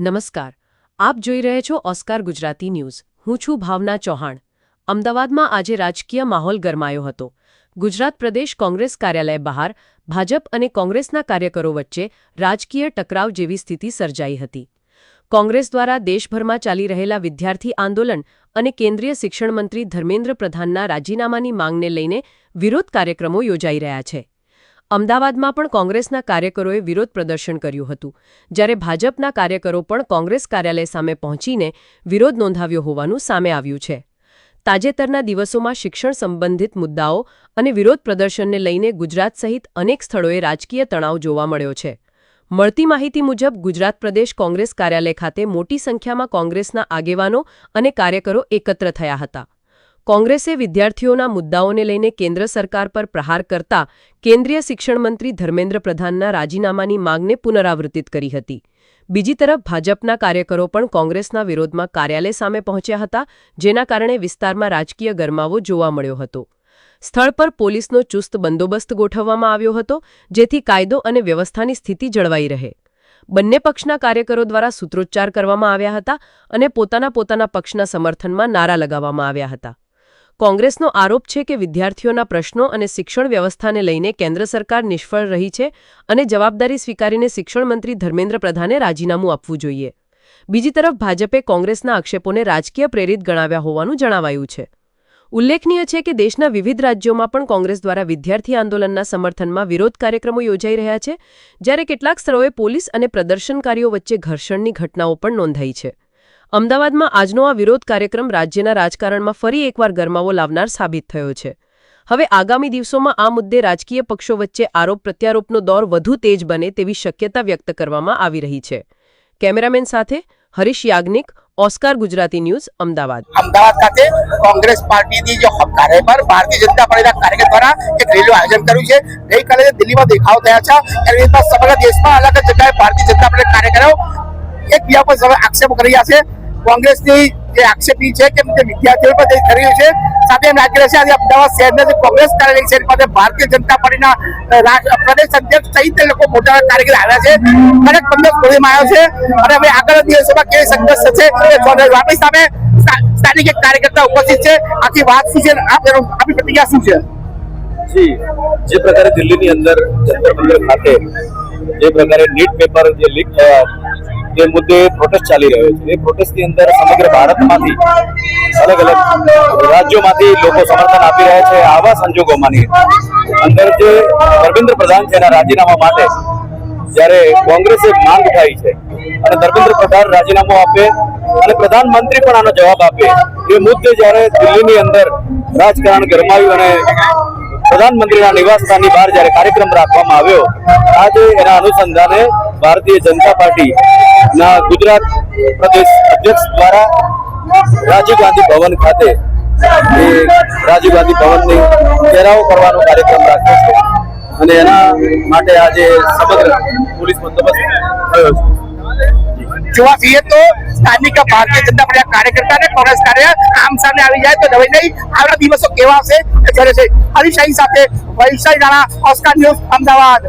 નમસ્કાર, આપ જોઈ રહ્યા છો ઓસ્કાર ગુજરાતી ન્યૂઝ. હું છું ભાવના ચૌહાણ. અમદાવાદમાં આજે રાજકીય માહોલ ગરમાયો હતો. ગુજરાત પ્રદેશ કોંગ્રેસ કાર્યાલય બહાર ભાજપ અને કોંગ્રેસના કાર્યકરો વચ્ચે રાજકીય ટકરાવ જેવી સ્થિતિ સર્જાઈ હતી. કોંગ્રેસ દ્વારા દેશભરમાં ચાલી રહેલા વિદ્યાર્થી આંદોલન અને કેન્દ્રીય શિક્ષણ મંત્રી ધર્મેન્દ્ર પ્રધાનના રાજીનામાની માંગને લઈને વિરોધ કાર્યક્રમો યોજાઈ રહ્યા છે. અમદાવાદમાં પણ કોંગ્રેસના કાર્યકરોએ વિરોધ પ્રદર્શન કર્યું હતું, જ્યારે ભાજપના કાર્યકરો પણ કોંગ્રેસ કાર્યાલય સામે પહોંચીને વિરોધ નોંધાવ્યો હોવાનું સામે આવ્યું છે. તાજેતરના દિવસોમાં શિક્ષણ સંબંધિત મુદ્દાઓ અને વિરોધ પ્રદર્શનને લઈને ગુજરાત સહિત અનેક સ્થળોએ રાજકીય તણાવ જોવા મળ્યો છે. મળતી માહિતી મુજબ ગુજરાત પ્રદેશ કોંગ્રેસ કાર્યાલય ખાતે મોટી સંખ્યામાં કોંગ્રેસના આગેવાનો અને કાર્યકરો એકત્ર થયા હતા. કોંગ્રેસે વિદ્યાર્થીઓના મુદ્દાઓને લઈને કેન્દ્ર સરકાર પર પ્રહાર કરતા કેન્દ્રીય શિક્ષણ મંત્રી ધર્મેન્દ્ર પ્રધાનના રાજીનામાની માંગને પુનરાવર્તિત કરી હતી. બીજી તરફ ભાજપના કાર્યકરો પણ કોંગ્રેસના વિરોધમાં કાર્યાલય સામે પહોંચ્યા હતા, જેના કારણે વિસ્તારમાં રાજકીય ગરમાવો જોવા મળ્યો હતો. સ્થળ પર પોલીસનો ચુસ્ત બંદોબસ્ત ગોઠવવામાં આવ્યો હતો, જેથી કાયદો અને વ્યવસ્થાની સ્થિતિ જળવાઈ રહે. બંને પક્ષના કાર્યકરો દ્વારા સૂત્રોચ્ચાર કરવામાં આવ્યા હતા અને પોતાના પક્ષના સમર્થનમાં નારા લગાવવામાં આવ્યા હતા. કોંગ્રેસનો આરોપ છે કે વિદ્યાર્થીઓના પ્રશ્નો અને શિક્ષણ વ્યવસ્થાને લઈને કેન્દ્ર સરકાર નિષ્ફળ રહી છે અને જવાબદારી સ્વીકારીને શિક્ષણ મંત્રી ધર્મેન્દ્ર પ્રધાને રાજીનામું આપવું જોઈએ. બીજી તરફ ભાજપે કોંગ્રેસના આક્ષેપોને રાજકીય પ્રેરિત ગણાવ્યા હોવાનું જણાવાયું છે. ઉલ્લેખનીય છે કે દેશના વિવિધ રાજ્યોમાં પણ કોંગ્રેસ દ્વારા વિદ્યાર્થી આંદોલનના સમર્થનમાં વિરોધ કાર્યક્રમો યોજાઈ રહ્યા છે, જ્યારે કેટલાક સ્થળોએ પોલીસ અને પ્રદર્શનકારીઓ વચ્ચે ઘર્ષણની ઘટનાઓ પણ નોંધાઈ છે. અમદાવાદમાં આજનો આ વિરોધ કાર્યક્રમ રાજ્યના રાજકારણમાં ફરી એકવાર ગરમાવો લાવનાર સાબિત થયો છે. હવે આગામી દિવસોમાં આ મુદ્દે રાજકીય પક્ષો વચ્ચે આરોપ પ્રત્યારોપનો દોર વધુ તેજ બને તેવી શક્યતા વ્યક્ત કરવામાં આવી રહી છે. કેમેરામેન સાથે હરીશ યાજ્ઞિક, ઓસ્કાર ગુજરાતી ન્યૂઝ, અમદાવાદ. અમદાવાદ ખાતે કોંગ્રેસ પાર્ટીની જે કાર્ય પર ભારતીય જનતા પાર્ટીના કાર્યકર દ્વારા એક રેલીનું આયોજન કર્યું છે. ગઈકાલે દિલ્હીમાં દેખાવ થયા છે, સમગ્ર દેશમાં અલગ અલગ જગ્યાએ ભારતીય જનતા પાર્ટીના કાર્યકરો એકબીજા પર આક્ષેપો કરી રહ્યા છે. કોંગ્રેસની જે આક્ષેપી છે કે વિદ્યાર્થીઓ પર જે કરી રહ્યું છે, સાથે એમ લાગી રહ્યું છે આજે અમદાવાદ શહેરના જે કોંગ્રેસ કાર્યાલય છે પાસે ભારતીય જનતા પાર્ટીના પ્રદેશ અધ્યક્ષ સહિત લોકો મોટા કાર્યકર આવ્યા છે. કડક બંદોબસ્ત ગોળીમાં આવ્યો છે અને હવે આગળ દિવસોમાં કેવી સંઘર્ષ થશે આપણી સામે સ્થાનિક એક કાર્યકર્તા ઉપસ્થિત છે. આખી વાત શું છે, આપની પ્રતિક્રિયા શું છે? જી, જે પ્રકારે દિલ્હીની અંદર જંતર મંતર ખાતે જે પ્રકારે નીટ પેપર જે લીક થયા તે મુદ્દે પ્રોટેસ્ટ ચાલી રહ્યો છે, એ પ્રોટેસ્ટની અંદર સમગ્ર ભારતમાંથી અલગ અલગ રાજ્યોમાંથી લોકો સમર્થન આપી રહ્યા છે. આવા સંજોગોમાંની અંદર જે ધર્મેન્દ્ર પ્રધાન છે એના રાજીનામા માટે જ્યારે કોંગ્રેસે માંગ ઉઠાવી છે અને ધર્મેન્દ્ર પ્રધાન રાજીનામું આપે અને પ્રધાનમંત્રી પણ આનો જવાબ આપે, એ મુદ્દે જ્યારે દિલ્હીની અંદર રાજકારણ ગરમાયું અને પ્રધાનમંત્રીના નિવાસસ્થાનની બહાર જ્યારે કાર્યક્રમ રાખવામાં આવ્યો, આજે એના અનુસંધાને ભારતીય જનતા પાર્ટીના ગુજરાત પ્રદેશ અધ્યક્ષ દ્વારા રાજીવ ગાંધી ભવન ખાતે એ રાજીવ ગાંધી ભવનની ઘેરાવો કરવાનો કાર્યક્રમ રાખ્યો છે અને એના માટે આજે સમગ્ર પોલીસ બંદોબસ્ત થયો છે. જોવા જઈએ તો સ્થાનિક ભારતીય જનતા પાર્ટીના કાર્યકર્તા અને કોંગ્રેસ કાર્યકર આમ સામે આવી જાય તો નવી નહીં આવનારા દિવસો કેવા હશે? હરીશ સાથે વૈશાલી રાણા, ઓસ્કાર ન્યૂઝ, અમદાવાદ.